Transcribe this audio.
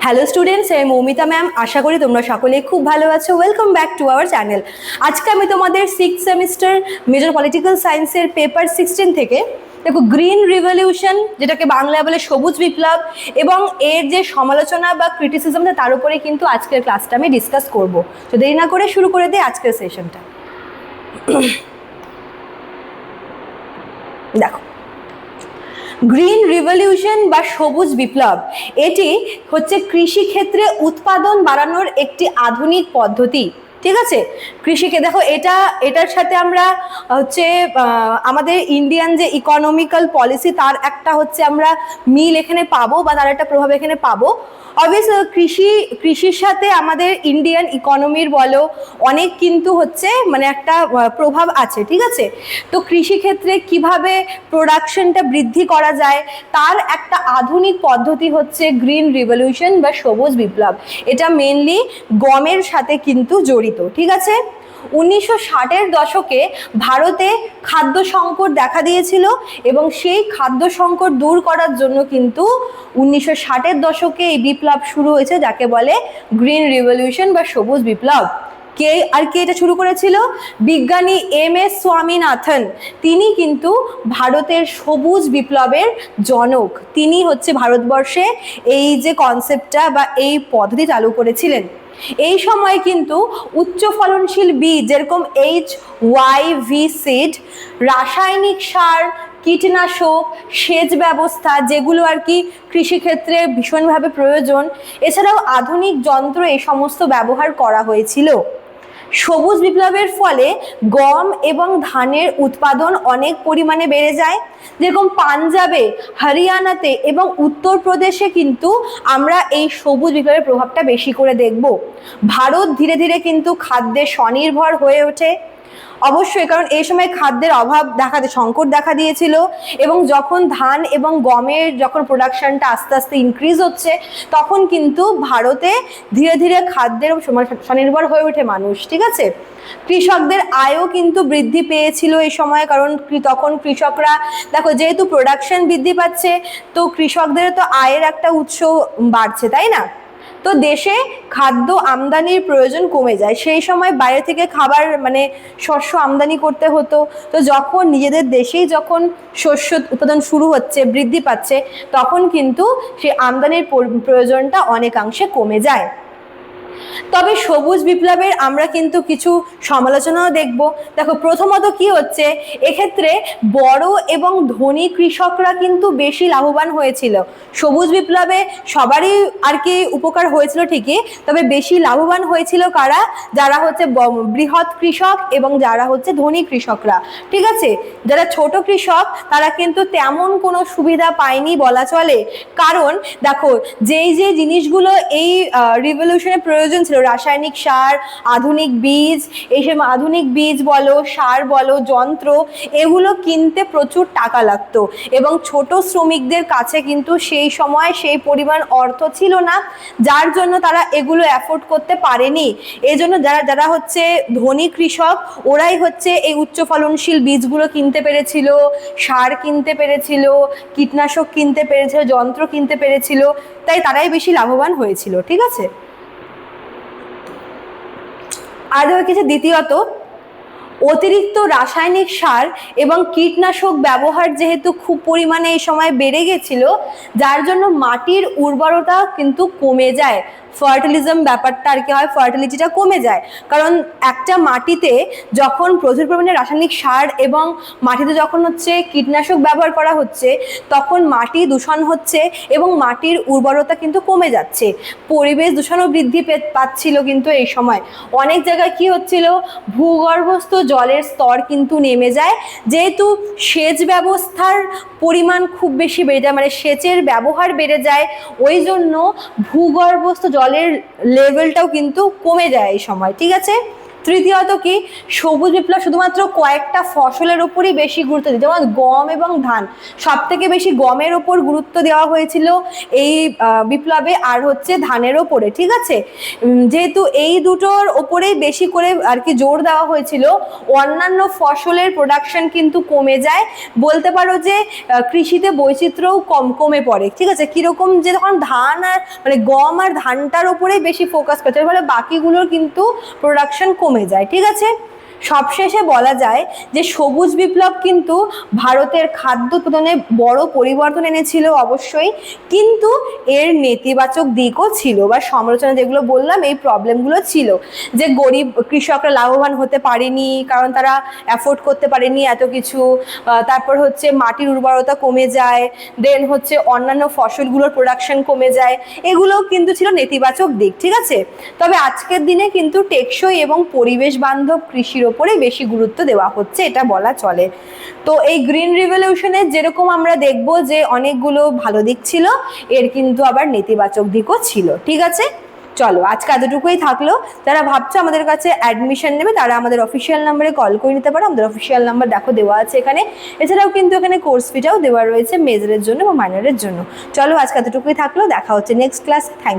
Hello students, আমি Moumita ma'am. আশা করি তোমরা সকলেই খুব ভালো আছো। Welcome back to our channel. আজকে আমি তোমাদের 6th সেমিস্টার মেজর পলিটিক্যাল সায়েন্সের পেপার 16 থেকে দেখো গ্রিন রিভলিউশন, যেটাকে বাংলায় বলে সবুজ বিপ্লব, এবং এর যে সমালোচনা বা ক্রিটিসিজম, তার উপরে কিন্তু আজকের ক্লাসটা আমি ডিসকাস করব। তো দেরি না করে শুরু করে দিই আজকের সেশনটা। দেখো, গ্রিন রিভলিউশন বা সবুজ বিপ্লব এটি হচ্ছে কৃষিক্ষেত্রে উৎপাদন বাড়ানোর একটি আধুনিক পদ্ধতি। ঠিক আছে, কৃষিকে দেখো এটার সাথে আমরা হচ্ছে আমাদের ইন্ডিয়ান যে ইকোনমিক্যাল পলিসি তার একটা হচ্ছে আমরা মিল এখানে পাবো, বা তার একটা প্রভাব এখানে পাবো। অবভিয়াসলি কৃষির সাথে আমাদের ইন্ডিয়ান ইকোনমির বলো অনেক কিন্তু হচ্ছে মানে একটা প্রভাব আছে। ঠিক আছে, তো কৃষিক্ষেত্রে কিভাবে প্রোডাকশনটা বৃদ্ধি করা যায় তার একটা আধুনিক পদ্ধতি হচ্ছে গ্রিন রিভলিউশন বা সবুজ বিপ্লব। এটা মেনলি গমের সাথে কিন্তু জড়িত। ঠিক আছে, 1960-এর দশকে ভারতে খাদ্য সংকট দেখা দিয়েছিল, এবং সেই খাদ্য সংকট দূর করার জন্য কিন্তু 1960-এর দশকে এই বিপ্লব শুরু হয়েছে, যাকে বলে গ্রিন রিভলিউশন বা সবুজ বিপ্লব। কে এটা শুরু করেছিল? বিজ্ঞানী MS স্বামীনাথন। তিনি কিন্তু ভারতের সবুজ বিপ্লবের জনক। তিনি হচ্ছে ভারতবর্ষে এই যে কনসেপ্টটা বা এই পদ্ধতি চালু করেছিলেন। এই সময় কিন্তু উচ্চ ফলনশীল বীজ যেরকম HYV সিড, রাসায়নিক সার, কীটনাশক, সেচ ব্যবস্থা, যেগুলো আর কি কৃষিক্ষেত্রে ভীষণভাবে প্রয়োজন, এছাড়াও আধুনিক যন্ত্র এই সমস্ত ব্যবহার করা হয়েছিল। সবুজ বিপ্লবের ফলে গম এবং ধানের উৎপাদন অনেক পরিমাণে বেড়ে যায়। যেরকম পাঞ্জাবে, হরিয়ানাতে এবং উত্তরপ্রদেশে কিন্তু আমরা এই সবুজ বিপ্লবের প্রভাবটা বেশি করে দেখব। ভারত ধীরে ধীরে কিন্তু খাদ্যে স্বনির্ভর হয়ে ওঠে। অবশ্যই, কারণ এই সময় খাদ্যের অভাব সংকট দেখা দিয়েছিল, এবং যখন ধান এবং গমের যখন প্রোডাকশনটা আস্তে আস্তে ইনক্রিজ হচ্ছে, তখন কিন্তু ভারতে ধীরে ধীরে খাদ্যের স্বনির্ভর হয়ে ওঠে মানুষ। ঠিক আছে, কৃষকদের আয়ও কিন্তু বৃদ্ধি পেয়েছিল এই সময়, কারণ তখন কৃষকরা দেখো যেহেতু প্রোডাকশন বৃদ্ধি পাচ্ছে, তো কৃষকদের তো আয়ের একটা উৎস বাড়ছে, তাই না? তো দেশে খাদ্য আমদানির প্রয়োজন কমে যায়। সেই সময় বাইরে থেকে খাবার মানে শস্য আমদানি করতে হতো। তো যখন নিজেদের দেশেই যখন শস্য উৎপাদন শুরু হচ্ছে, বৃদ্ধি পাচ্ছে, তখন কিন্তু সেই আমদানির প্রয়োজনটা অনেকাংশে কমে যায়। তবে সবুজ বিপ্লবের আমরা কিন্তু কিছু সমালোচনাও দেখব। দেখো, প্রথমত কি হচ্ছে, এক্ষেত্রে বড় এবং ধনী কৃষকরা কিন্তু বেশি লাভবান হয়েছিল। সবুজ বিপ্লবে সবারই আর কি উপকার হয়েছিল ঠিকই, তবে বেশি লাভবান হয়েছিল কারা? যারা হচ্ছে বৃহৎ কৃষক এবং যারা হচ্ছে ধনী কৃষকরা। ঠিক আছে, যারা ছোট কৃষক তারা কিন্তু তেমন কোনো সুবিধা পায়নি বলা চলে। কারণ দেখো, যেই যে জিনিসগুলো এই রিভলিউশনের প্রয়োজন ছিল, রাসায়নিক সার, আধুনিক বীজ, এইসব আধুনিক বীজ বলো, সার বলো, যন্ত্র, এগুলো কিনতে প্রচুর টাকা লাগতো, এবং ছোট শ্রমিকদের কাছে কিন্তু সেই সময় সেই পরিমাণ অর্থ ছিল না, যার জন্য তারা এগুলো অ্যাফোর্ড করতে পারেনি। এই জন্য যারা হচ্ছে ধনী কৃষক, ওরাই হচ্ছে এই উচ্চ ফলনশীল বীজগুলো কিনতে পেরেছিল, সার কিনতে পেরেছিল, কীটনাশক কিনতে পেরেছিল, যন্ত্র কিনতে পেরেছিল, তাই তারাই বেশি লাভবান হয়েছিল। ঠিক আছে, আর ধর কিছু দ্বিতীয়ত, অতিরিক্ত রাসায়নিক সার এবং কীটনাশক ব্যবহার যেহেতু খুব পরিমাণে এই সময় বেড়ে গেছিল, যার জন্য মাটির উর্বরতা কিন্তু কমে যায়। ফার্টিলিজম ব্যাপারটা আর কি হয়, ফার্টিলিটিটা কমে যায়। কারণ একটা মাটিতে যখন প্রচুর পরিমাণে রাসায়নিক সার এবং মাটিতে যখন হচ্ছে কীটনাশক ব্যবহার করা হচ্ছে, তখন মাটি দূষণ হচ্ছে এবং মাটির উর্বরতা কিন্তু কমে যাচ্ছে। পরিবেশ দূষণও বৃদ্ধি পাচ্ছিল কিন্তু এই সময়। অনেক জায়গায় কি হচ্ছিল, ভূগর্ভস্থ জলের স্তর কিন্তু নেমে যায়, যেহেতু সেচ ব্যবস্থার পরিমাণ খুব বেশি বেড়ে যায়, মানে সেচের ব্যবহার বেড়ে যায়, ওই জন্য ভূগর্ভস্থ জলের লেভেলটাও কিন্তু কমে যায় এই সময়। ঠিক আছে, তৃতীয়ত কি, সবুজ বিপ্লব শুধুমাত্র কয়েকটা ফসলের উপরই বেশি গুরুত্ব দিত, যেমন গম এবং ধান, সব থেকে বেশি গমের ওপর গুরুত্ব দেওয়া হয়েছিল এই বিপ্লবে, আর হচ্ছে ধানের ওপরে, ঠিক আছে। যেহেতু এই দুটোর ওপরেই বেশি করে আর কি জোর দেওয়া হয়েছিল, অন্যান্য ফসলের প্রোডাকশন কিন্তু কমে যায়, বলতে পারো যে কৃষিতে বৈচিত্র্যও কমে পড়ে, ঠিক আছে। কিরকম, যে তখন ধান আর মানে গম আর ধানটার ওপরেই বেশি ফোকাস করছে, এর ফলে বাকিগুলোর কিন্তু প্রোডাকশন কমে যায়, ঠিক আছে। সবশেষে বলা যায় যে সবুজ বিপ্লব কিন্তু ভারতের খাদ্য উৎপাদনে বড় পরিবর্তন এনেছিল অবশ্যই, কিন্তু এর নেতিবাচক দিকও ছিল, বা সমালোচনা যেগুলো বললাম এই প্রবলেমগুলো ছিল, যে গরিব কৃষকরা লাভবান হতে পারেনি কারণ তারা অ্যাফোর্ড করতে পারেনি এত কিছু, তারপর হচ্ছে মাটির উর্বরতা কমে যায়, দেন হচ্ছে অন্যান্য ফসলগুলোর প্রোডাকশন কমে যায়, এগুলোও কিন্তু ছিল নেতিবাচক দিক, ঠিক আছে। তবে আজকের দিনে কিন্তু টেকসই এবং পরিবেশ বান্ধব কৃষির ওপরে বেশি গুরুত্ব দেওয়া হচ্ছে, এটা বলা চলে। তো এই গ্রিন রিভলিউশনের যেরকম আমরা দেখব যে অনেকগুলো ভালো দিক ছিল, এর কিন্তু আবার নেতিবাচক দিকও ছিল, ঠিক আছে। চলো আজকে এতটুকুই থাকলো। যারা ভাবছো আমাদের কাছে অ্যাডমিশন নেবে তারা আমাদের অফিসিয়াল নাম্বারে কল করে নিতে পারো, আমাদের অফিসিয়াল নাম্বার দেখো দেওয়া আছে এখানে। এছাড়াও কিন্তু এখানে কোর্স ফিটাও দেওয়া রয়েছে মেজরের জন্য বা মাইনরের জন্য। চলো আজকে এতটুকুই থাকলো, দেখা হচ্ছে নেক্সট ক্লাস। Thank you.